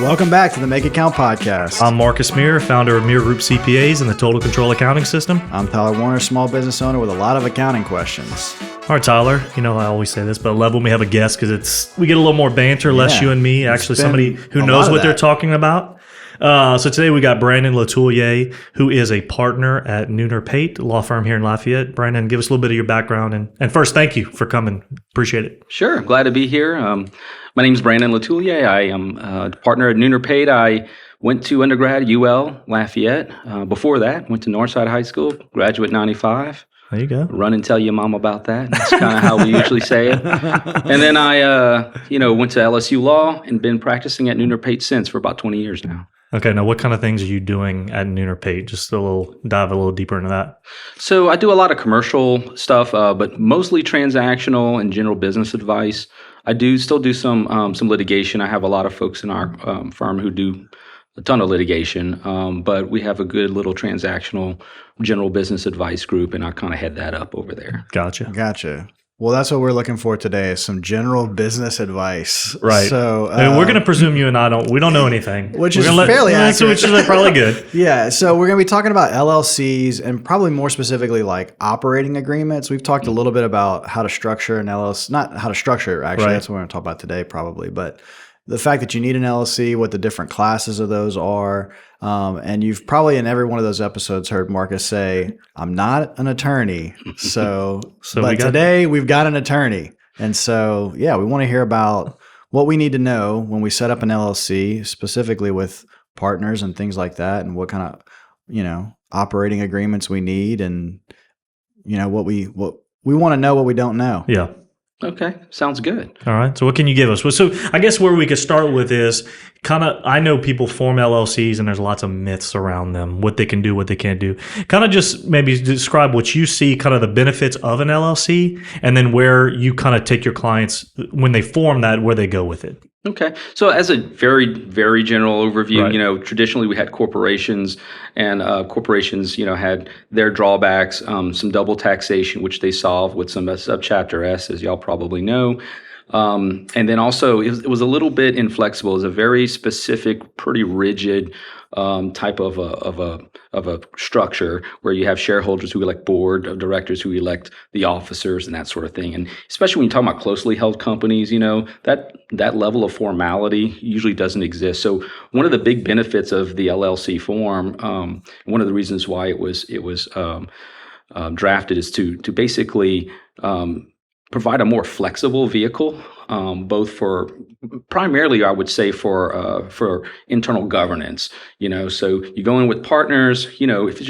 Welcome back to the Make It Count podcast. I'm Marcus Mire, founder of Mire Group CPAs and the Total Control Accounting System. I'm Tyler Warner, small business owner with a lot of accounting questions. All right, Tyler, I always say this, but love when we have a guest because we get a little more banter, less you and me, actually somebody who knows what they're talking about. So today we got Brandon Letulier, who is a partner at Nooner Pate, law firm here in Lafayette. Brandon, give us a little bit of your background. And first, thank you for coming. Appreciate it. Sure. I'm glad to be here. My name is Brandon Letulier. I am a partner at Nooner Pate. I went to undergrad at UL Lafayette. Before that, went to Northside High School, graduate 95. There you go. Run and tell your mom about that. That's kind of how we usually say it. And then I, went to LSU Law and been practicing at Nooner Pate since for about 20 years now. Okay, now what kind of things are you doing at Nooner Pate? Just dive a little deeper into that. So I do a lot of commercial stuff, but mostly transactional and general business advice. I still do some litigation. I have a lot of folks in our firm who do a ton of litigation, but we have a good little transactional general business advice group, and I kind of head that up over there. Gotcha. Well, that's what we're looking for today, is some general business advice. Right. So we're going to presume you and we don't know anything. Which is fairly accurate. Which is probably good. Yeah. So we're going to be talking about LLCs and probably more specifically like operating agreements. We've talked a little bit about how to structure an LLC, not how to structure it, actually. Right. That's what we're going to talk about today probably. But the fact that you need an LLC, what the different classes of those are. And you've probably in every one of those episodes heard Marcus say, I'm not an attorney. But today we've got an attorney. And so, we want to hear about what we need to know when we set up an LLC, specifically with partners and things like that, and what kind of, operating agreements we need, and, what we want to know what we don't know. Yeah. Okay, sounds good. All right. So what can you give us? So I guess where we could start with is I know people form LLCs and there's lots of myths around them, what they can do, what they can't do. Kind of just maybe describe what you see, kind of the benefits of an LLC, and then where you kind of take your clients when they form that, where they go with it. Okay. So as a very, very general overview, right. Traditionally we had corporations, and corporations, had their drawbacks, some double taxation, which they solved with some subchapter S, as y'all probably know. And then also it was a little bit inflexible. It was a very specific, pretty rigid type of a structure where you have shareholders who elect board of directors, who elect the officers, and that sort of thing. And especially when you talk about closely held companies, that level of formality usually doesn't exist. So one of the big benefits of the LLC form, one of the reasons why it was drafted, is to basically provide a more flexible vehicle, both for primarily, I would say, for internal governance. So you go in with partners. If it's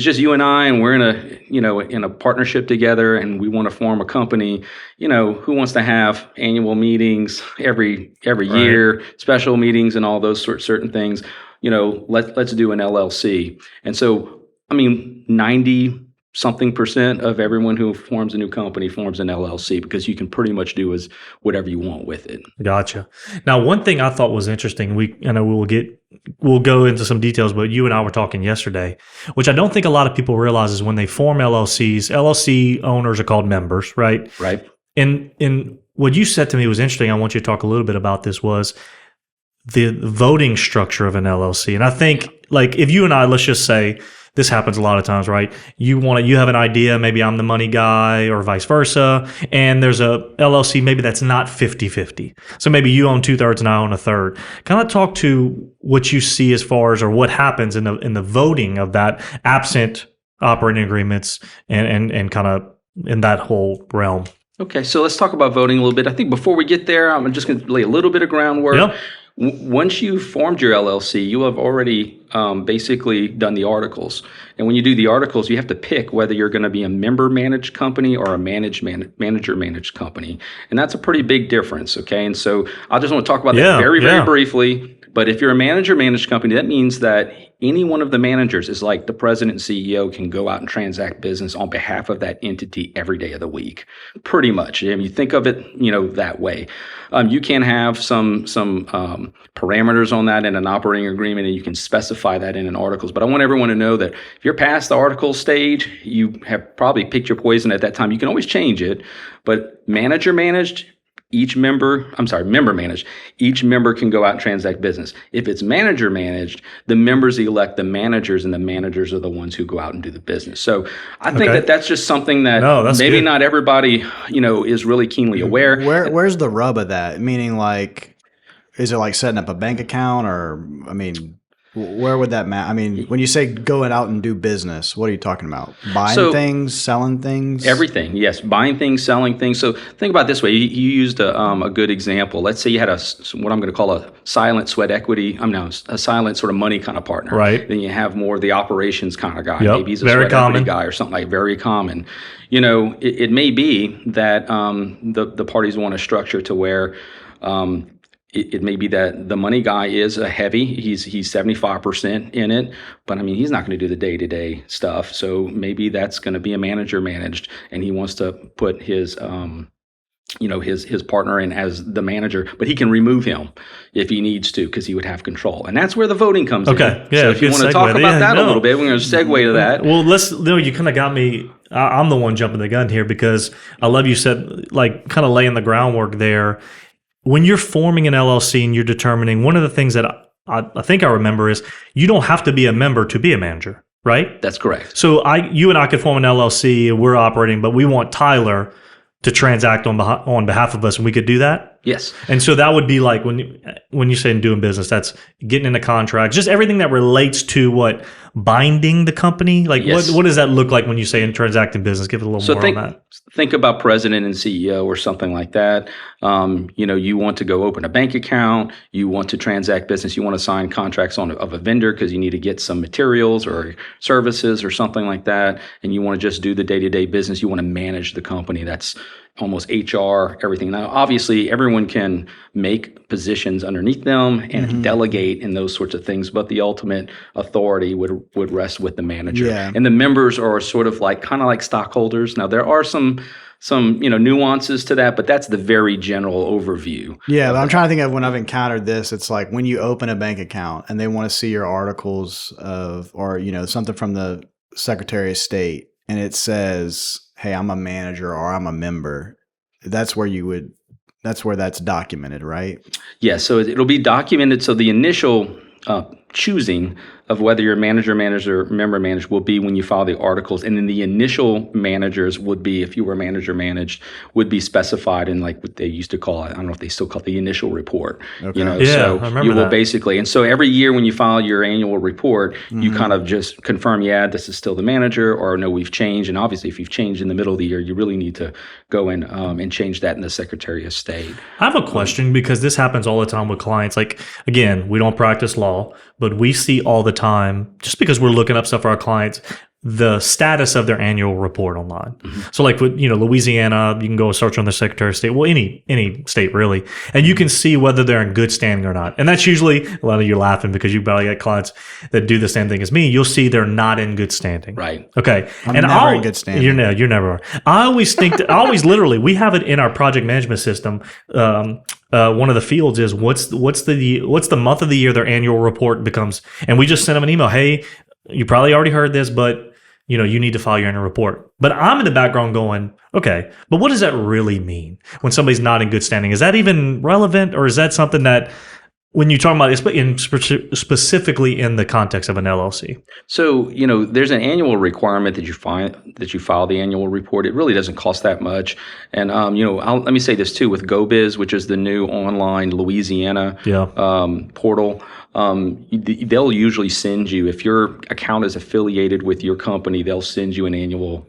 just you and I, and we're in a partnership together, and we want to form a company, who wants to have annual meetings every year, special meetings, and all those certain things. Let's do an LLC. And so, 90-something% of everyone who forms a new company forms an LLC, because you can pretty much do whatever you want with it. Gotcha. Now, one thing I thought was interesting, we'll go into some details, but you and I were talking yesterday, which I don't think a lot of people realize, is when they form LLCs, LLC owners are called members, right? Right. And what you said to me was interesting. I want you to talk a little bit about this, was the voting structure of an LLC. And I think, like, if you and I, let's just say, this happens a lot of times, right? You have an idea, maybe I'm the money guy or vice versa, and there's a LLC maybe that's not 50-50. So maybe you own 2/3 and I own 1/3. Kind of talk to what you see as far as, or what happens in the voting of that, absent operating agreements and kind of in that whole realm. Okay, so let's talk about voting a little bit. I think before we get there, I'm just going to lay a little bit of groundwork. Yep. Once you've formed your LLC, you have already basically done the articles. And when you do the articles, you have to pick whether you're going to be a member-managed company or a manager-managed company. And that's a pretty big difference, okay? And so I just want to talk about that very briefly. But if you're a manager-managed company, that means that any one of the managers is like the president and CEO can go out and transact business on behalf of that entity every day of the week, pretty much. I mean, you think of it, that way. You can have some parameters on that in an operating agreement, and you can specify that in an articles. But I want everyone to know that if you're past the article stage, you have probably picked your poison at that time. You can always change it, but manager-managed, member managed, each member can go out and transact business. If it's manager managed, the members elect the managers, and the managers are the ones who go out and do the business. So I think that that's just something that maybe good. not everybody, is really keenly aware. Where's the rub of that? Meaning, like, is it like setting up a bank account, or, I mean, where would that matter? I mean, when you say going out and do business, what are you talking about? Buying things, selling things? Everything, yes. Buying things, selling things. So think about it this way. You used a good example. Let's say you had what I'm going to call a silent sweat equity. A silent sort of money kind of partner. Right. Then you have more of the operations kind of guy. Yep. Maybe he's a Very sweat common. equity guy or something like very common. It may be that the parties want to structure to where it may be that the money guy is a heavy. He's 75% in it, but I mean, he's not going to do the day-to-day stuff. So maybe that's going to be a manager managed, and he wants to put his his partner in as the manager, but he can remove him if he needs to, because he would have control. And that's where the voting comes in. Okay. Yeah. So if you want to talk about that a little bit, we're going to segue to that. Well, you kind of got me. I'm the one jumping the gun here, because I love you said, like, kind of laying the groundwork there. When you're forming an LLC and you're determining, one of the things that I think I remember is you don't have to be a member to be a manager, right? That's correct. So you and I could form an LLC, we're operating, but we want Tyler to transact on behalf of us, and we could do that? Yes. And so that would be like when you say doing business, that's getting into contracts, just everything that relates to what? Binding the company? Like, yes. what does that look like when you say in transacting business? Give it a little more on that. Think about president and CEO or something like that. You want to go open a bank account. You want to transact business. You want to sign contracts of a vendor because you need to get some materials or services or something like that. And you want to just do the day-to-day business. You want to manage the company. That's almost HR, everything. Now, obviously, everyone can make positions underneath them and delegate and those sorts of things, but the ultimate authority would rest with the manager. Yeah. And the members are sort of kind of like stockholders. Now, there are some nuances to that, but that's the very general overview. Yeah, but I'm trying to think of when I've encountered this. It's like when you open a bank account and they want to see your articles or something from the Secretary of State, and it says, hey, I'm a manager or I'm a member. That's where that's documented, right? Yeah, so it'll be documented. So the initial choosing of whether you're manager, member managed will be when you file the articles. And then the initial managers would be, if you were manager managed, would be specified in like what they used to call it. I don't know if they still call it the initial report. Okay. Yeah, I remember you will that. Basically, and so every year when you file your annual report, you kind of just confirm, yeah, this is still the manager, or no, we've changed. And obviously, if you've changed in the middle of the year, you really need to go in and change that in the Secretary of State. I have a question, because this happens all the time with clients. Like, again, we don't practice law, but we see all the time, just because we're looking up stuff for our clients, the status of their annual report online. So like with, Louisiana, you can go search on the Secretary of State, well, any state really, and you can see whether they're in good standing or not. And that's usually, a lot of you laughing because you probably get clients that do the same thing as me. You'll see they're not in good standing. Right. Okay. I'm never in good standing. You never are. I always think literally, we have it in our project management system. One of the fields is what's the month of the year their annual report becomes, and we just send them an email. Hey, you probably already heard this, but you need to file your annual report. But I'm in the background going, okay, but what does that really mean when somebody's not in good standing? Is that even relevant, or is that something that when you talk about it, specifically in the context of an LLC? So, there's an annual requirement that you file the annual report. It really doesn't cost that much. And, let me say this too, with GoBiz, which is the new online Louisiana portal. They'll usually send you, if your account is affiliated with your company, they'll send you an annual,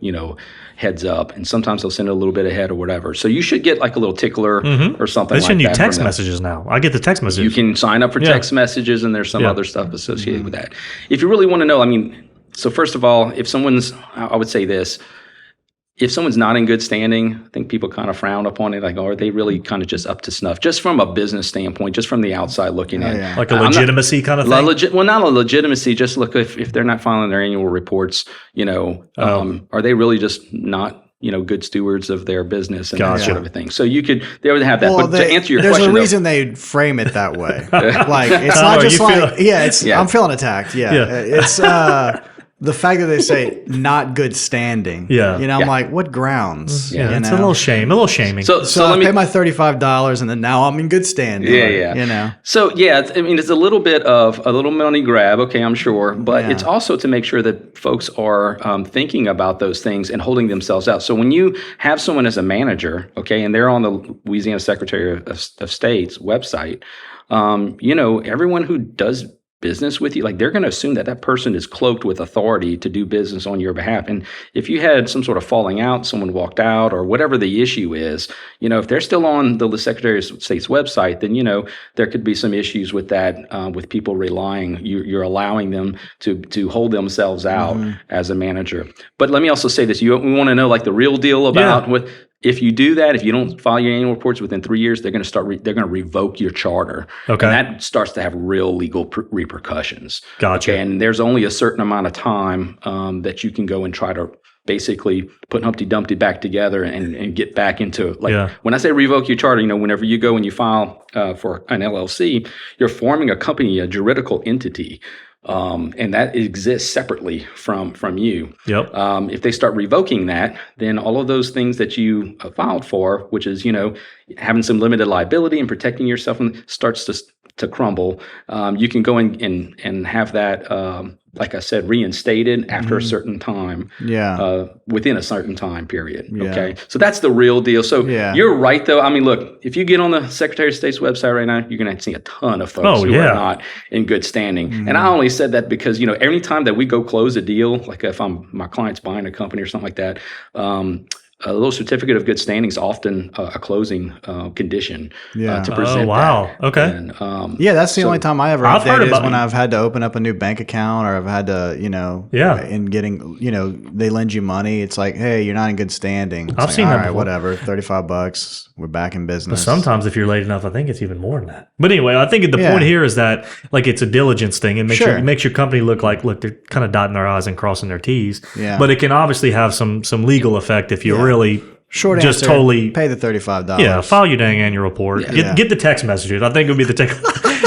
heads up, and sometimes they'll send it a little bit ahead or whatever. So you should get like a little tickler or something like that. They send you text messages now. I get the text messages. You can sign up for text messages, and there's some other stuff associated with that. If you really want to know, so first of all, I would say this, if someone's not in good standing, I think people kind of frown upon it, like, are they really kind of just up to snuff? Just from a business standpoint, just from the outside looking in. Like a legitimacy kind of thing? Not a legitimacy, just look, if they're not filing their annual reports, are they really just not, good stewards of their business and that sort of a thing. So they would have that. Well, but to answer your there's question, a reason they frame it that way. Like, it's not just like, I'm feeling attacked. Yeah. It's, the fact that they say not good standing. Yeah. You know, I'm like, what grounds? Yeah, you it's know? a little shaming. So So let I me pay my $35 and then now I'm in good standing. Yeah. You know. So it's a little bit of a little money grab, okay, I'm sure, but it's also to make sure that folks are thinking about those things and holding themselves out. So when you have someone as a manager, okay, and they're on the Louisiana Secretary of State's website, everyone who does business with you, like they're going to assume that that person is cloaked with authority to do business on your behalf. And if you had some sort of falling out, someone walked out or whatever the issue is, if they're still on the Secretary of State's website, then, there could be some issues with that, with people relying, you're allowing them to hold themselves out as a manager. But let me also say this, we want to know like the real deal about if you do that, if you don't file your annual reports within 3 years, they're going to they're going to revoke your charter. Okay. And that starts to have real legal repercussions. Gotcha. Okay? And there's only a certain amount of time that you can go and try to basically put Humpty Dumpty back together and get back into when I say revoke your charter, whenever you go and you file for an LLC, you're forming a company, a juridical entity. And that exists separately from you. Yep. If they start revoking that, then all of those things that you filed for, which is having some limited liability and protecting yourself, starts to crumble. You can go and have that, like I said, reinstated after a certain time. Yeah. Within a certain time period. Yeah. Okay. So that's the real deal. So you're right, though. I mean, look, if you get on the Secretary of State's website right now, you're going to see a ton of folks who are not in good standing. And I only said that because, every time that we go close a deal, like if my client's buying a company or something like that, a little certificate of good standing is often a closing condition to present. Oh, wow. That. Okay. And, that's the only time I ever I've heard updated is about when I've had to open up a new bank account or I've had to, in getting, they lend you money. It's like, hey, you're not in good standing. It's I've seen that before. Whatever, $35. We're back in business. Sometimes if you're late enough, I think it's even more than that. But anyway, I think the point here is that like it's a diligence thing. It makes your company look they're kind of dotting their I's and crossing their T's. Yeah. But it can obviously have some legal effect if you really Short just answer, totally pay the $35. Yeah, file your dang annual report. Yeah. Get the text messages. I think it would be the text.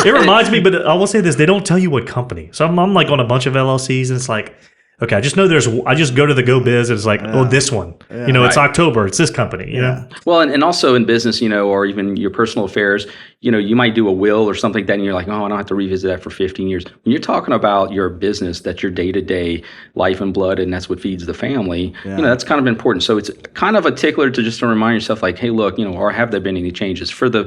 It reminds me, but I will say this: they don't tell you what company. So I'm like on a bunch of LLCs, and it's like, okay, I just know I just go to the Go Biz, and it's like, this one. Yeah. It's October. It's this company. You know. Well, and also in business, or even your personal affairs, you might do a will or something like that, and you're like, oh, I don't have to revisit that for 15 years. When you're talking about your business, that's your day-to-day life and blood, and that's what feeds the family, that's kind of important. So it's kind of a tickler to remind yourself, like, hey, look, or have there been any changes? For the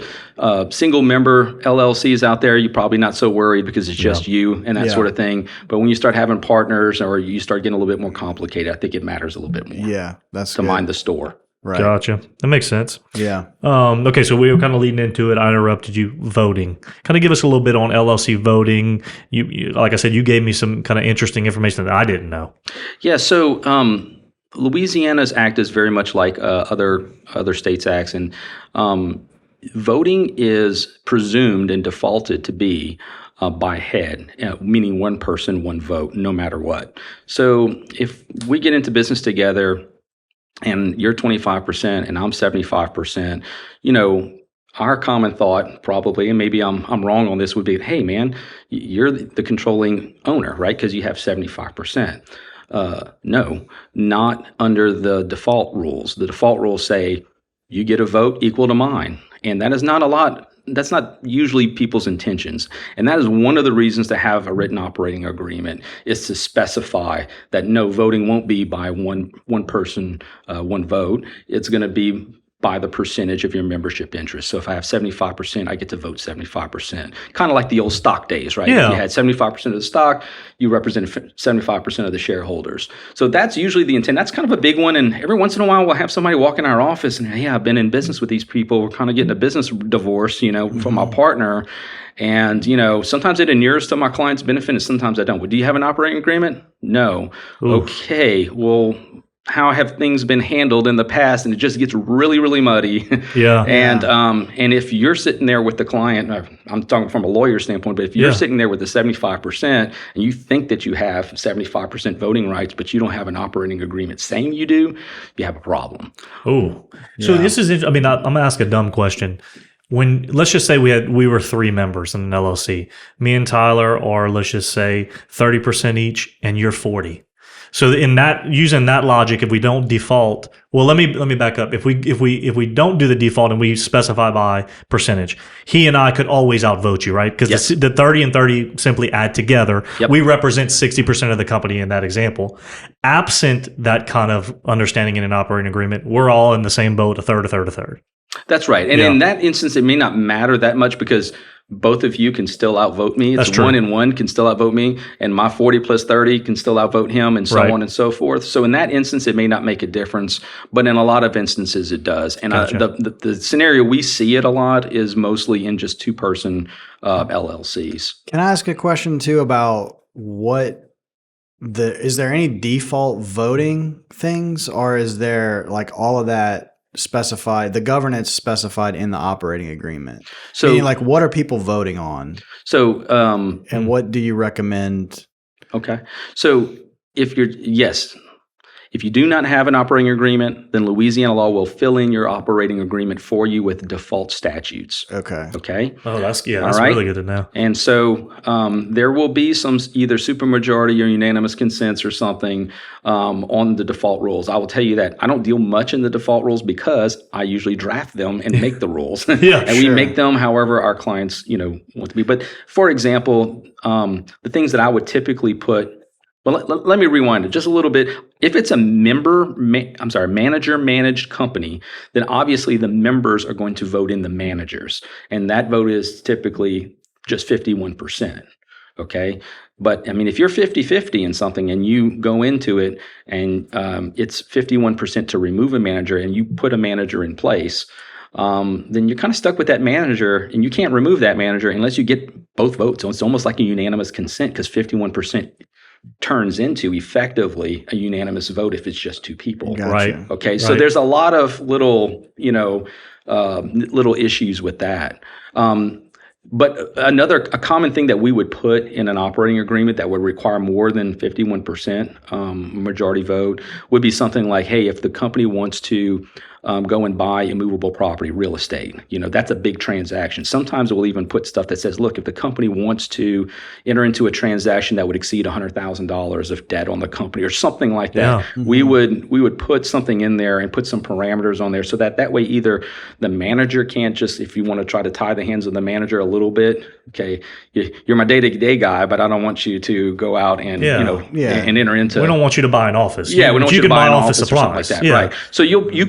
single-member LLCs out there, you're probably not so worried because it's just you and that sort of thing. But when you start having partners or you start getting a little bit more complicated, I think it matters a little bit more. Yeah, that's to mind the store. Right. Gotcha. That makes sense. Yeah. Okay, so we were kind of leading into it. I interrupted you. Voting. Kind of give us a little bit on LLC voting. You like I said, you gave me some kind of interesting information that I didn't know. Yeah. So Louisiana's act is very much like other states' acts, and voting is presumed and defaulted to be by head, meaning one person, one vote, no matter what. So if we get into business together, and you're 25% and I'm 75%, our common thought probably, and maybe I'm wrong on this, would be, hey man, you're the controlling owner, right? Because you have 75%. No, not under the default rules. The default rules say you get a vote equal to mine. And that is not a lot. That's not usually people's intentions. And that is one of the reasons to have a written operating agreement, is to specify that no, voting won't be by one person, one vote. It's going to be by the percentage of your membership interest. So if I have 75%, I get to vote 75%. Kind of like the old stock days, right? Yeah. If you had 75% of the stock, you represented 75% of the shareholders. So that's usually the intent. That's kind of a big one. And every once in a while, we'll have somebody walk in our office and, hey, I've been in business with these people. We're kind of getting a business divorce, from my partner. And, sometimes it inures to my client's benefit and sometimes I don't. Well, do you have an operating agreement? No. Oof. Okay. Well, how have things been handled in the past? And it just gets really, really muddy. Yeah. And if you're sitting there with the client, I'm talking from a lawyer standpoint, but if you're sitting there with the 75% and you think that you have 75% voting rights, but you don't have an operating agreement saying you do, you have a problem. Oh, so this is, I'm going to ask a dumb question. Let's just say we were 3 members in an LLC, me and Tyler, or let's just say 30% each, and you're 40. So in that, using that logic, if we don't default, well, let me back up. If we don't do the default and we specify by percentage, he and I could always outvote you, right? Because Yes. the 30 and 30 simply add together. Yep. We represent 60% of the company in that example. Absent that kind of understanding in an operating agreement, we're all in the same boat, a third, a third, a third. That's right. And Yeah. in that instance, it may not matter that much because both of you can still outvote me. That's It's true. 1 and 1 can still outvote me, and my 40 plus 30 can still outvote him, and so Right. on and so forth. So in that instance, it may not make a difference, but in a lot of instances, it does. And Gotcha. the scenario we see it a lot is mostly in just two-person LLCs. Can I ask a question too about is there any default voting things, or is there like all of that specified, the governance specified in the operating agreement? So, Meaning, like, what are people voting on, so and what do you recommend? okay. So if you do not have an operating agreement, then Louisiana law will fill in your operating agreement for you with default statutes. Okay. Okay. Oh, that's All right. really good to know. And so there will be some either supermajority or unanimous consents or something on the default rules. I will tell you that I don't deal much in the default rules because I usually draft them and make the rules. Yeah, and we make them however our clients want to be. But for example, the things that I would typically put. Well, let me rewind it just a little bit. If it's a manager managed company, then obviously the members are going to vote in the managers. And that vote is typically just 51%. Okay. But I mean, if you're 50-50 in something and you go into it and it's 51% to remove a manager and you put a manager in place, then you're kind of stuck with that manager and you can't remove that manager unless you get both votes. So it's almost like a unanimous consent because 51% turns into effectively a unanimous vote if it's just two people. Gotcha. Right. Okay, so Right. there's a lot of little issues with that. But a common thing that we would put in an operating agreement that would require more than 51% majority vote would be something like, hey, if the company wants to go and buy immovable property, real estate, that's a big transaction. Sometimes we'll even put stuff that says, look, if the company wants to enter into a transaction that would exceed $100,000 of debt on the company or something like that, Yeah. we would put something in there and put some parameters on there so that way either the manager can't just, if you want to try to tie the hands of the manager a little bit, okay, you're my day-to-day guy, but I don't want you to go out and and enter into. We don't want you to buy an office. Yeah, we don't want you to can buy an office office or something like supplies. that, Yeah. right? So you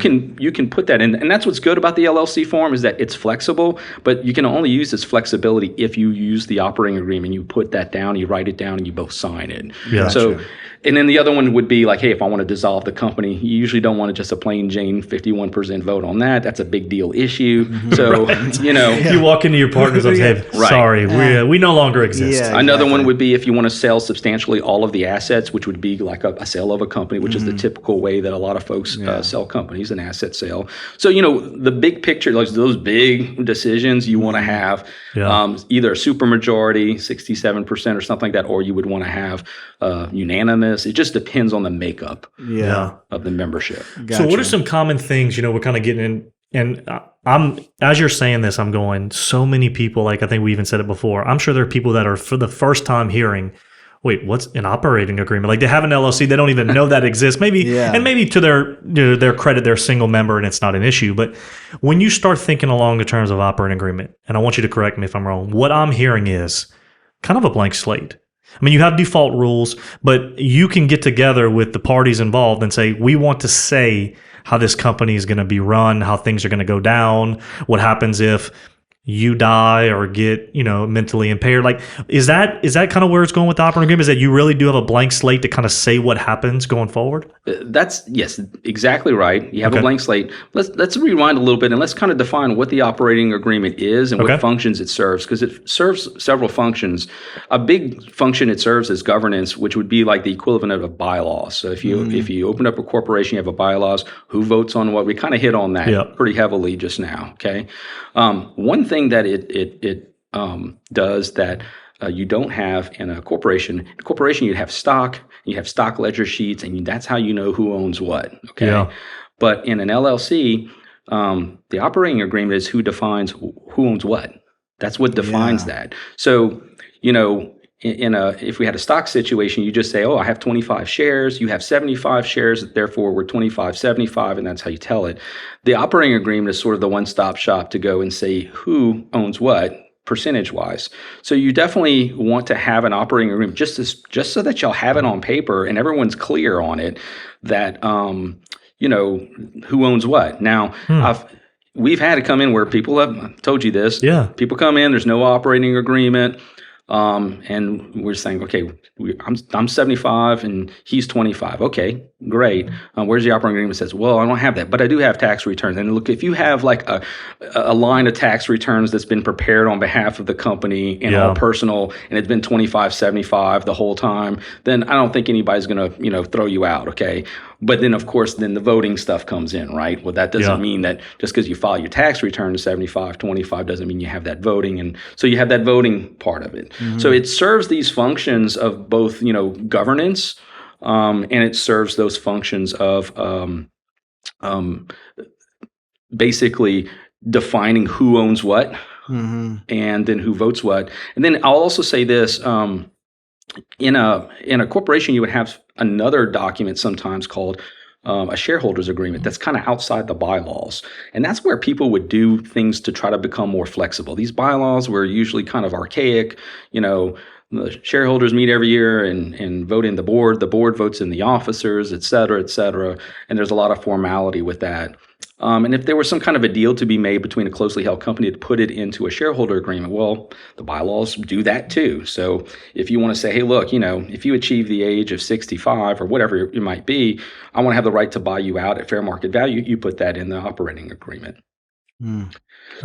can put that in, and that's what's good about the LLC form is that it's flexible, but you can only use this flexibility if you use the operating agreement. You put that down, you write it down, and you both sign it. Yeah. So, and then the other one would be like, hey, if I want to dissolve the company, you usually don't want just a plain Jane 51% vote on that. That's a big deal issue. So You walk into your partner's office, hey, Right. sorry, we no longer exist. Yeah. Another Exactly. one would be if you want to sell substantially all of the assets, which would be like a sale of a company, which is the typical way that a lot of folks sell companies, an asset sale. So, the big picture, like those big decisions, you want to have either a supermajority, 67% or something like that, or you would want to have unanimous. It just depends on the makeup Yeah. of the membership. So what are some common things, we're kind of getting in, and I'm, as you're saying this, I'm going, so many people, like I think we even said it before, I'm sure there are people that are for the first time hearing, wait, what's an operating agreement? Like they have an LLC, they don't even know that exists. Maybe, and maybe to their credit, they're a single member and it's not an issue. But when you start thinking along the terms of operating agreement, and I want you to correct me if I'm wrong, what I'm hearing is kind of a blank slate. I mean, you have default rules, but you can get together with the parties involved and say, we want to say how this company is going to be run, how things are going to go down, what happens if you die or get, mentally impaired. Like, is that kind of where it's going with the operating agreement? Is that you really do have a blank slate to kind of say what happens going forward? That's yes, exactly right. You have a blank slate. Let's rewind a little bit and let's kind of define what the operating agreement is and what functions it serves, because it serves several functions. A big function it serves is governance, which would be like the equivalent of a bylaws. So if you open up a corporation, you have a bylaws. Who votes on what? We kind of hit on that pretty heavily just now. Okay, one thing that it does that you don't have in a corporation. In a corporation, you have stock, you have stock ledger sheets, and that's how you know who owns what. Okay, but in an LLC, the operating agreement is who defines who owns what. That's what defines that. So if we had a stock situation, you just say, oh, I have 25 shares, you have 75 shares, therefore we're 25/75, and that's how you tell it. The operating agreement is sort of the one-stop shop to go and say who owns what percentage-wise. So you definitely want to have an operating agreement just so that y'all have it on paper and everyone's clear on it that who owns what. Now, we've had it come in where people have told you this. Yeah. People come in, there's no operating agreement. And we're saying, okay, I'm 75 and he's 25. Okay, great. Where's the operating agreement? Says, well, I don't have that, but I do have tax returns. And look, if you have like a line of tax returns that's been prepared on behalf of the company and all personal, and it's been 25/75 the whole time, then I don't think anybody's going to, throw you out. Okay. But then, of course, then the voting stuff comes in, right? Well, that doesn't mean that just because you file your tax return to 75/25 doesn't mean you have that voting. And so you have that voting part of it. Mm-hmm. So it serves these functions of both, governance, and it serves those functions of basically defining who owns what, and then who votes what. And then I'll also say this. In a corporation, you would have another document sometimes called a shareholders agreement that's kind of outside the bylaws. And that's where people would do things to try to become more flexible. These bylaws were usually kind of archaic. The shareholders meet every year and vote in the board. The board votes in the officers, et cetera, et cetera. And there's a lot of formality with that. And if there was some kind of a deal to be made between a closely held company to put it into a shareholder agreement, well, the bylaws do that too. So if you want to say, hey, look, if you achieve the age of 65 or whatever it might be, I want to have the right to buy you out at fair market value, you put that in the operating agreement. Okay.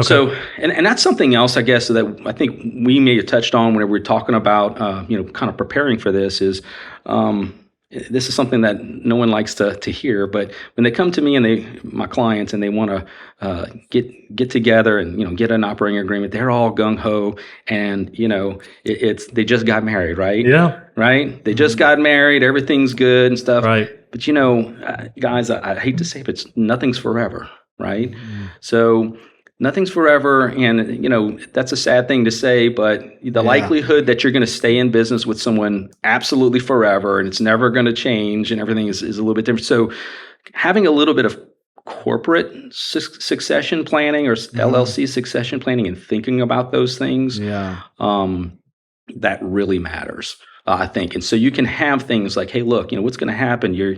So, and that's something else, I guess, that I think we may have touched on when we're talking about, kind of preparing for this is, this is something that no one likes to hear, but when they come to me and my clients and they want to get together and get an operating agreement, they're all gung ho, and it's they just got married, right? Yeah, right. They just got married, everything's good and stuff, right? But guys, I hate to say it, but nothing's forever, right? So nothing's forever, and that's a sad thing to say, but the likelihood that you're going to stay in business with someone absolutely forever and it's never going to change and everything is a little bit different. So having a little bit of corporate succession planning or LLC succession planning and thinking about those things, that really matters, I think. And so you can have things like, hey, look, what's going to happen? You're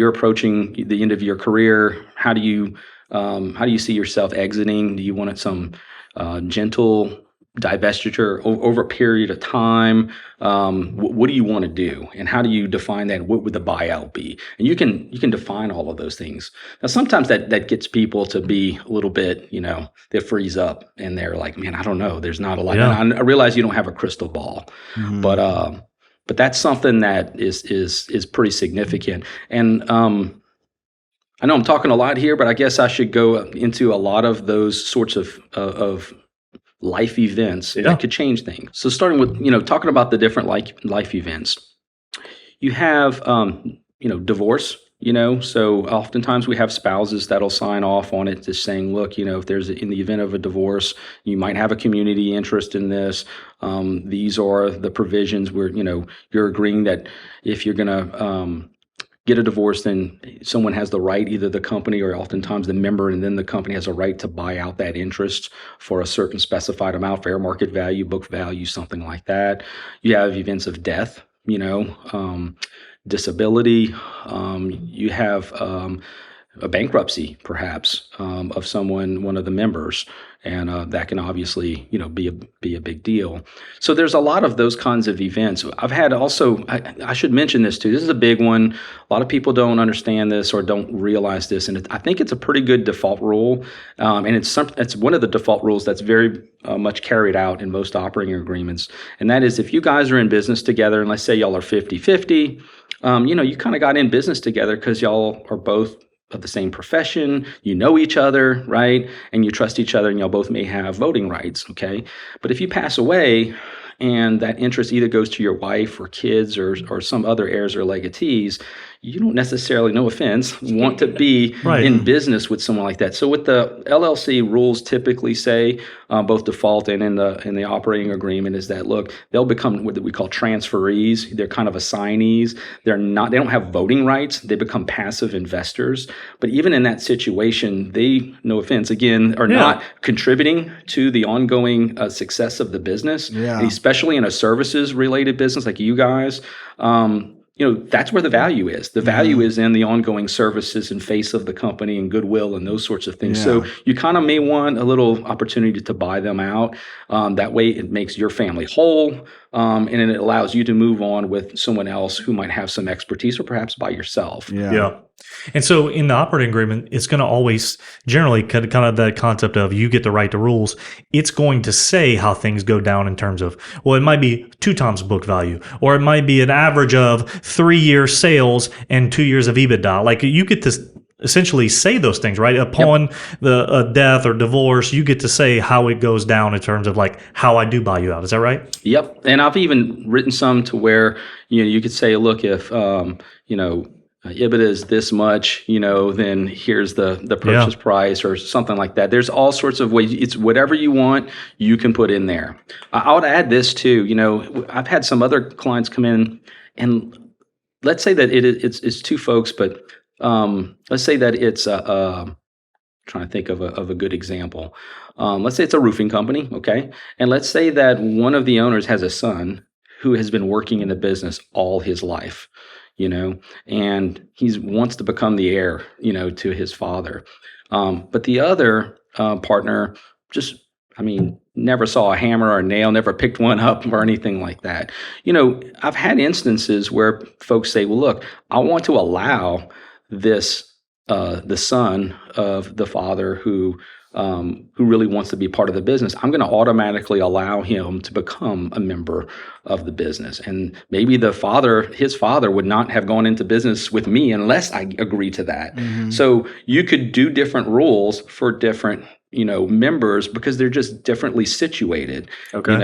approaching the end of your career. How do you see yourself exiting? Do you want some gentle divestiture over a period of time? What do you want to do, and how do you define that? What would the buyout be? And you can define all of those things. Now, sometimes that gets people to be a little bit, they freeze up and they're like, man, I don't know. There's not a lot. Yeah. I realize you don't have a crystal ball, but that's something that is pretty significant. And I know I'm talking a lot here, but I guess I should go into a lot of those sorts of life events that could change things. So starting with, talking about the different life events, you have, divorce, so oftentimes we have spouses that'll sign off on it, just saying, look, if there's in the event of a divorce, you might have a community interest in this. These are the provisions where, you're agreeing that if you're going to, get a divorce, then someone has the right, either the company or oftentimes the member, and then the company has a right to buy out that interest for a certain specified amount, fair market value, book value, something like that. You have events of death, disability. You have a bankruptcy, perhaps, of someone, one of the members, and that can obviously, be a big deal. So there's a lot of those kinds of events. I've had also, I should mention this too. This is a big one. A lot of people don't understand this or don't realize this, and I think it's a pretty good default rule, and it's one of the default rules that's very much carried out in most operating agreements, and that is if you guys are in business together, and let's say y'all are 50-50, you kind of got in business together because y'all are both of the same profession, each other, right? And you trust each other, and y'all both may have voting rights, okay? But if you pass away and that interest either goes to your wife or kids or some other heirs or legatees, you don't necessarily, no offense, want to be in business with someone like that. So what the LLC rules typically say, both default and in the operating agreement, is that, look, they'll become what we call transferees. They're kind of assignees. They don't have voting rights. They become passive investors. But even in that situation, they, no offense, again, are not contributing to the ongoing success of the business, especially in a services related business like you guys. That's where the value is. The value is in the ongoing services and face of the company and goodwill and those sorts of things. So you kind of may want a little opportunity to buy them out. That way it makes your family whole, and it allows you to move on with someone else who might have some expertise, or perhaps by yourself. Yeah. And so in the operating agreement, it's going to always generally kind of that concept of you get the right to rules. It's going to say how things go down in terms of, well, it might be 2 times book value, or it might be an average of 3 years sales and 2 years of EBITDA. Like, you get to essentially say those things, right? Upon the death or divorce, you get to say how it goes down in terms of like how I do buy you out. Is that right? Yep. And I've even written some to where, you could say, look, if, EBITDA is this much, then here's the purchase price or something like that. There's all sorts of ways. It's whatever you want, you can put in there. I would add this too. I've had some other clients come in, and let's say that it's 2 folks, but let's say that it's trying to think of a good example. Let's say it's a roofing company, okay? And let's say that one of the owners has a son who has been working in the business all his life. And he wants to become the heir, to his father. But the other partner never saw a hammer or a nail, never picked one up or anything like that. I've had instances where folks say, well, look, I want to allow this, the son of the father who really wants to be part of the business, I'm going to automatically allow him to become a member of the business. And maybe his father would not have gone into business with me unless I agree to that. Mm-hmm. So you could do different rules for different, members, because they're just differently situated. Okay.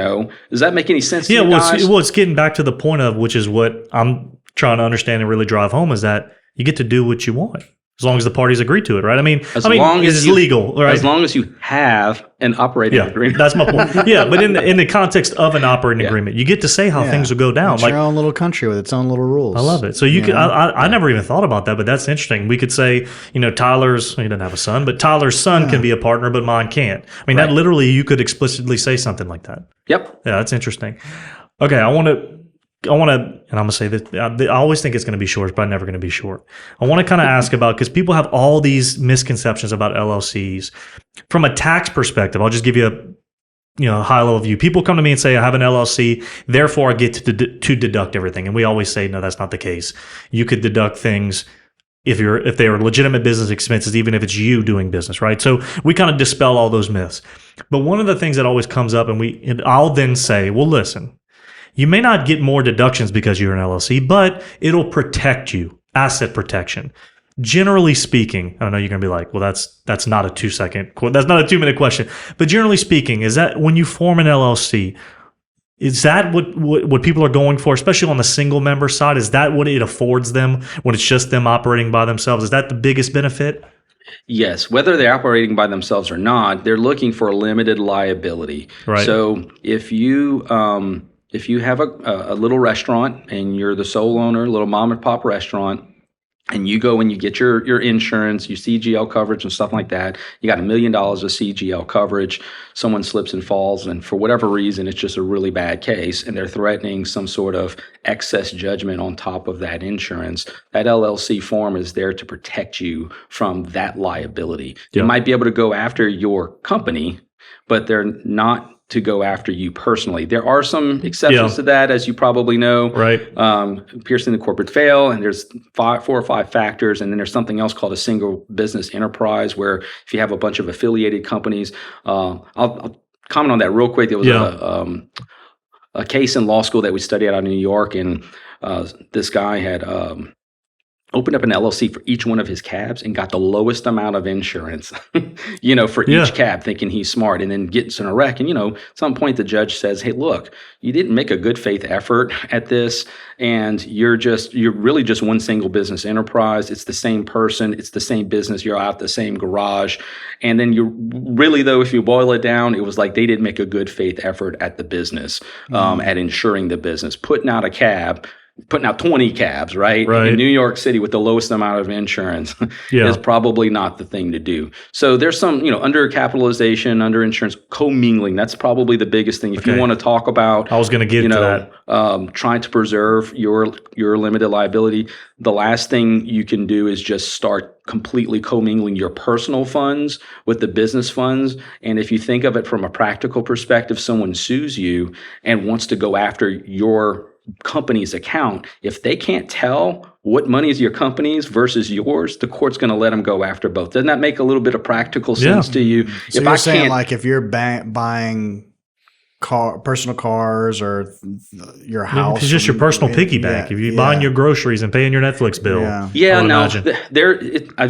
Does that make any sense to you guys? Well, it's getting back to the point of, which is what I'm trying to understand and really drive home, is that you get to do what you want, as long as the parties agree to it, right? As long as it's legal, right? As long as you have an operating agreement. That's my point. Yeah, but in the context of an operating agreement, you get to say how things will go down. It's your own little country with its own little rules. I love it. So you could. I never even thought about that, but that's interesting. We could say, Tyler's, he doesn't have a son, but Tyler's son can be a partner, but mine can't. That literally, you could explicitly say something like that. Yep. Yeah, that's interesting. Okay, I want to, and I'm going to say this, I always think it's going to be short, but I'm never going to be short. I want to kind of ask about, because people have all these misconceptions about LLCs. From a tax perspective, I'll just give you a high level view. People come to me and say, I have an LLC, therefore I get to deduct everything. And we always say, no, that's not the case. You could deduct things if they are legitimate business expenses, even if it's you doing business, right? So we kind of dispel all those myths. But one of the things that always comes up, and I'll then say, well, listen, you may not get more deductions because you're an LLC, but it'll protect you, asset protection. Generally speaking, I know you're going to be like, well, that's not a 2-second, that's not a 2-minute question. But generally speaking, is that when you form an LLC, is that what people are going for, especially on the single member side? Is that what it affords them when it's just them operating by themselves? Is that the biggest benefit? Yes, whether they're operating by themselves or not, they're looking for a limited liability. Right. So if you have a little restaurant and you're the sole owner, little mom and pop restaurant, and you go and you get your insurance, your CGL coverage and stuff like that, you got $1 million of CGL coverage, someone slips and falls, and for whatever reason, it's just a really bad case, and they're threatening some sort of excess judgment on top of that insurance, that LLC form is there to protect you from that liability. You might be able to go after your company, but they're not to go after you personally. There are some exceptions to that, as you probably know. Right. Piercing the corporate veil, and there's 4 or 5 factors, and then there's something else called a single business enterprise, where if you have a bunch of affiliated companies, I'll comment on that real quick. There was a case in law school that we studied out in New York, and this guy had opened up an LLC for each one of his cabs and got the lowest amount of insurance, for each cab, thinking he's smart, and then gets in a wreck. And, at some point the judge says, hey, look, you didn't make a good faith effort at this, and you're really just one single business enterprise. It's the same person. It's the same business. You're out the same garage. And then you really, though, if you boil it down, it was like they didn't make a good faith effort at the business, at insuring the business, putting out 20 cabs, right? In New York City with the lowest amount of insurance is probably not the thing to do. So there's some, undercapitalization, underinsurance, commingling. That's probably the biggest thing. If you want to talk about, I was going to get to that. Trying to preserve your limited liability, the last thing you can do is just start completely commingling your personal funds with the business funds. And if you think of it from a practical perspective, someone sues you and wants to go after your company's account, if they can't tell what money is your company's versus yours, the court's going to let them go after both. Doesn't that make a little bit of practical sense to you? So you're saying, like, if you're buying personal cars or your house, it's just your personal piggy bank. If you're buying your groceries and paying your Netflix bill, as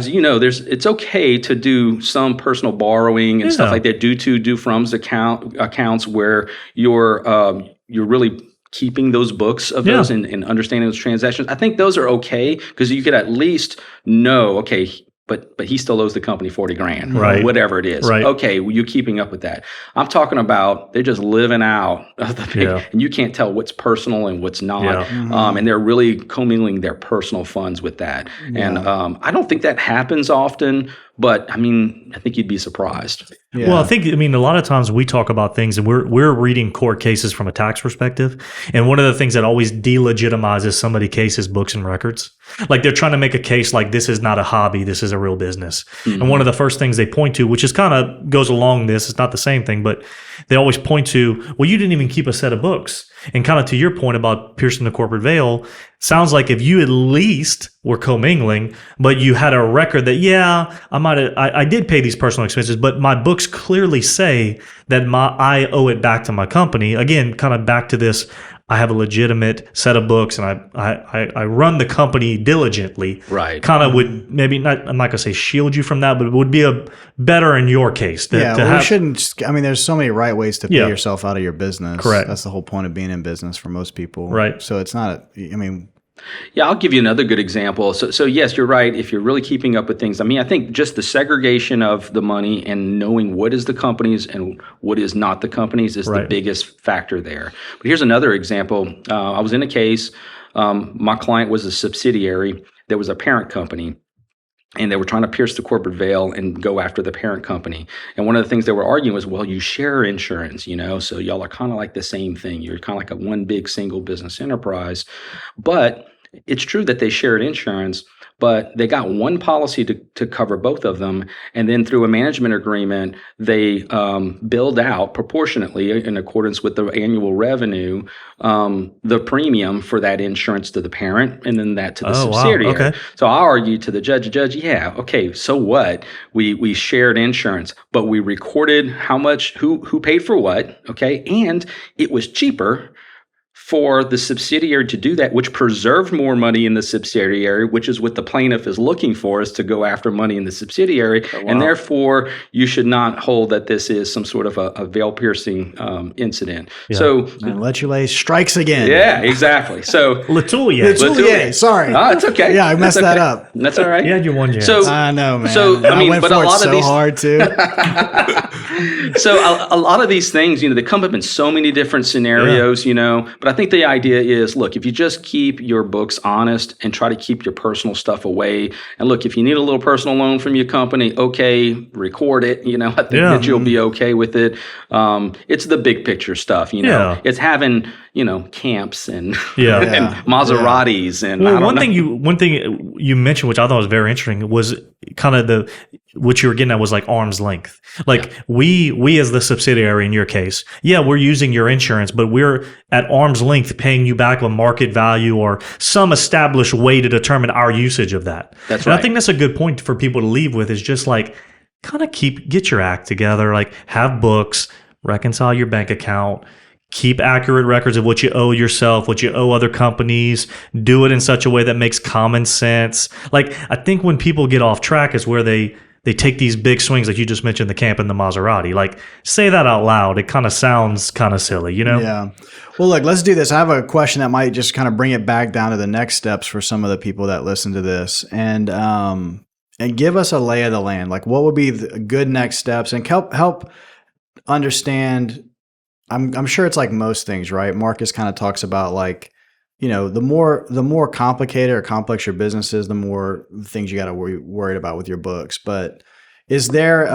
you know, it's okay to do some personal borrowing and stuff like that, due from's accounts where you're really keeping those books of those and understanding those transactions. I think those are okay because you could at least know, okay, but he still owes the company $40,000, right? Whatever it is. Right. Okay, well, you're keeping up with that. I'm talking about they're just living out of the big, and you can't tell what's personal and what's not. And they're really commingling their personal funds with that. And I don't think that happens often, but I think you'd be surprised. Yeah. Well, a lot of times we talk about things and we're reading court cases from a tax perspective. And one of the things that always delegitimizes somebody cases, books and records. Like they're trying to make a case like this is not a hobby, this is a real business. And one of the first things they point to, which is kind of goes along this, it's not the same thing, but they always point to, well, you didn't even keep a set of books. And kind of to your point about piercing the corporate veil, sounds like if you at least were commingling, but you had a record that, I did pay these personal expenses, but my books clearly say that I owe it back to my company. Again, kind of back to this, I have a legitimate set of books and I run the company diligently. Right. Kind of would maybe not, I'm not going to say shield you from that, but it would be better in your case. We shouldn't, there's so many right ways to pay yourself out of your business. Correct. That's the whole point of being in business for most people. Right. So it's not, I'll give you another good example. So yes, you're right. If you're really keeping up with things, I think just the segregation of the money and knowing what is the company's and what is not the company's is the biggest factor there. But here's another example. I was in a case. My client was a subsidiary. There was a parent company. And they were trying to pierce the corporate veil and go after the parent company. And one of the things they were arguing was, well, you share insurance, so y'all are kind of like the same thing. You're kind of like a one big single business enterprise. But it's true that they shared insurance, but they got one policy to cover both of them. And then through a management agreement, they billed out proportionately in accordance with the annual revenue, the premium for that insurance to the parent and then that to the subsidiary. Wow. Okay. So I argued to the judge, so what? We shared insurance, but we recorded how much, who paid for what, okay? And it was cheaper for the subsidiary to do that, which preserved more money in the subsidiary, which is what the plaintiff is looking for, is to go after money in the subsidiary. Oh, wow. And therefore, you should not hold that this is some sort of a veil-piercing incident. Yeah. So Letulier strikes again. Yeah, exactly. So Letulier, sorry. It's okay. Yeah, I messed that up. That's all right. You had your one year. So, I know, man. So I went but for a lot it of so these hard too. So a lot of these things, they come up in so many different scenarios, but I think the idea is, look, if you just keep your books honest and try to keep your personal stuff away, and look, if you need a little personal loan from your company, okay, record it, I think that you'll be okay with it. It's the big picture stuff, it's having, camps and, and Maseratis. And one thing you mentioned, which I thought was very interesting, was kind of what you were getting at was like arm's length. Like we as the subsidiary in your case, we're using your insurance, but we're at arm's length paying you back a market value or some established way to determine our usage of that. That's right. I think that's a good point for people to leave with, is just like kind of get your act together, like have books, reconcile your bank account, keep accurate records of what you owe yourself, what you owe other companies, do it in such a way that makes common sense. Like, I think when people get off track is where they take these big swings, like you just mentioned, the camp and the Maserati. Like, say that out loud. It kind of sounds kind of silly, you know? Yeah. Well, look, let's do this. I have a question that might just kind of bring it back down to the next steps for some of the people that listen to this, and give us a lay of the land. Like, what would be the good next steps, and help understand. I'm sure it's like most things, right? Marcus kind of talks about, like, you know, the more complicated or complex your business is, the more things you got to worried about with your books. But is there,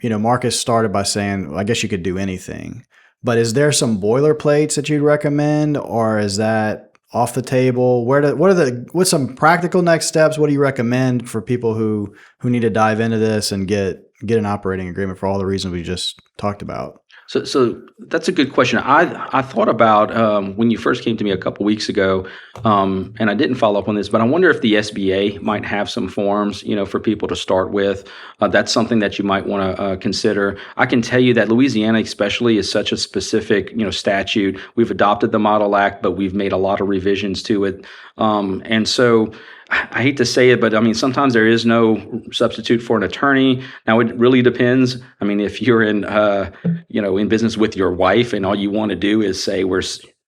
you know, Marcus started by saying, well, I guess you could do anything, but is there some boilerplates that you'd recommend, or is that off the table? What's some practical next steps? What do you recommend for people who need to dive into this and get an operating agreement for all the reasons we just talked about? So that's a good question. I thought about when you first came to me a couple weeks ago, and I didn't follow up on this, but I wonder if the SBA might have some forms, you know, for people to start with. That's something that you might want to consider. I can tell you that Louisiana especially is such a specific, you know, statute. We've adopted the Model Act, but we've made a lot of revisions to it. And so I hate to say it, but I mean, sometimes there is no substitute for an attorney. Now, it really depends. I mean, if you're in, you know, in business with your wife and all you want to do is say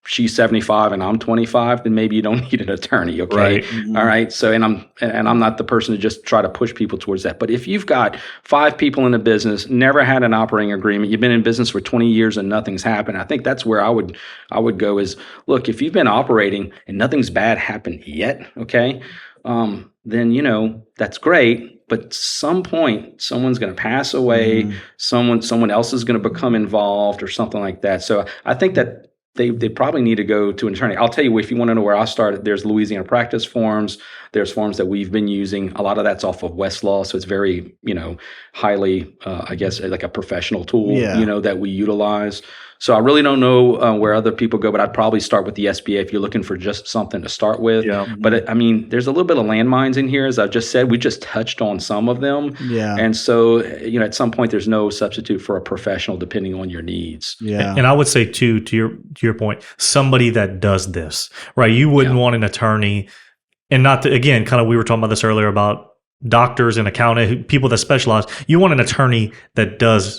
she's 75 and I'm 25, then maybe you don't need an attorney. Okay. Right. Mm-hmm. All right. So, and I'm not the person to just try to push people towards that. But if you've got 5 people in a business, never had an operating agreement, you've been in business for 20 years and nothing's happened, I think that's where I would go is, look, if you've been operating and nothing's bad happened yet, okay, then, you know, that's great. But some point, someone's going to pass away. Mm-hmm. Someone else is going to become involved or something like that. So I think that they probably need to go to an attorney. I'll tell you, if you want to know where I started, there's Louisiana practice forms. There's forms that we've been using. A lot of that's off of Westlaw. So it's very, you know, highly, I guess, like a professional tool, you know, that we utilize. So I really don't know where other people go, but I'd probably start with the SBA if you're looking for just something to start with. Yeah. But I mean, there's a little bit of landmines in here, as I've just said. We just touched on some of them. Yeah. And so, you know, at some point, there's no substitute for a professional depending on your needs. Yeah. And I would say too, to your point, somebody that does this, right? You wouldn't want an attorney, and not to, again, kind of, we were talking about this earlier about doctors and accountant, people that specialize. You want an attorney that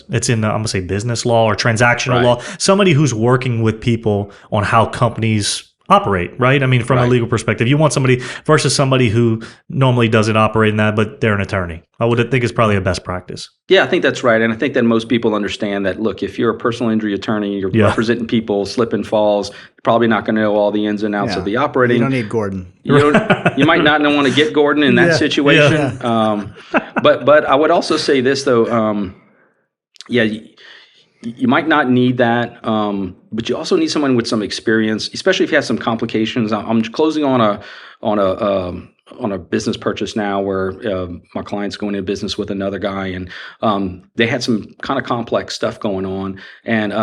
it's in, I'm going to say business law or transactional law, somebody who's working with people on how companies operate, right? I mean, from a legal perspective, you want somebody versus somebody who normally doesn't operate in that, but they're an attorney. I would think it's probably a best practice. Yeah, I think that's right. And I think that most people understand that, look, if you're a personal injury attorney, you're representing people, slip and falls, you're probably not going to know all the ins and outs of the operating. You don't need Gordon. You might not want to get Gordon in that situation. Yeah. But I would also say this, though. You might not need that, but you also need someone with some experience, especially if you have some complications. I'm closing on a business purchase now where my client's going into business with another guy, and they had some kind of complex stuff going on. And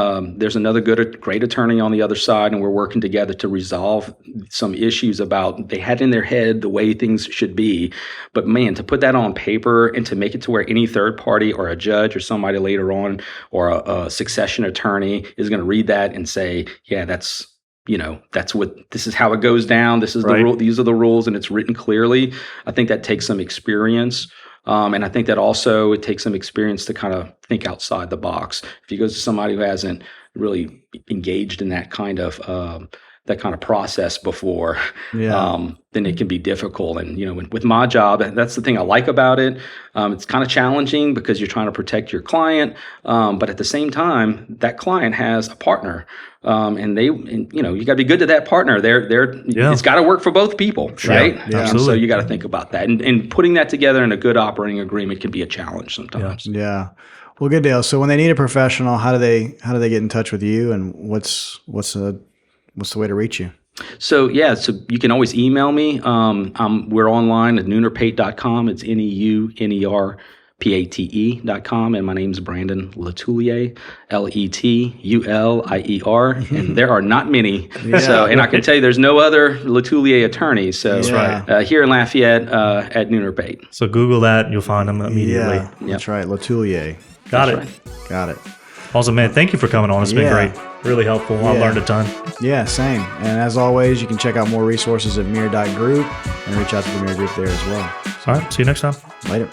there's another great attorney on the other side, and we're working together to resolve some issues about they had in their head the way things should be. But man, to put that on paper and to make it to where any third party or a judge or somebody later on or a succession attorney is going to read that and say, yeah, this is how it goes down. This is the rule. These are the rules, and it's written clearly. I think that takes some experience. And I think that also it takes some experience to kind of think outside the box. If you go to somebody who hasn't really engaged in that kind of process before, then it can be difficult. And, you know, with my job, that's the thing I like about it. It's kind of challenging because you're trying to protect your client. But at the same time, that client has a partner. And you got to be good to that partner. It's got to work for both people, right? Yeah, absolutely. So you got to think about that. And putting that together in a good operating agreement can be a challenge sometimes. Yeah. Well, good deal. So when they need a professional, how do they get in touch with you, and what's the way to reach you? So you can always email me. We're online at neunerpate.com. It's NEUNERPATE.com, and my name's Brandon Letulier, Letulier, and there are not many. So, and I can tell you, there's no other Letulier attorneys. So, here in Lafayette at NeunerPate. So Google that, and you'll find them immediately. Yeah, that's right, Letulier. Got it. Got it. Awesome, man. Thank you for coming on. It's been great. Really helpful. I learned a ton. Yeah, same. And as always, you can check out more resources at Mire.group and reach out to the Mire Group there as well. All right. See you next time. Later.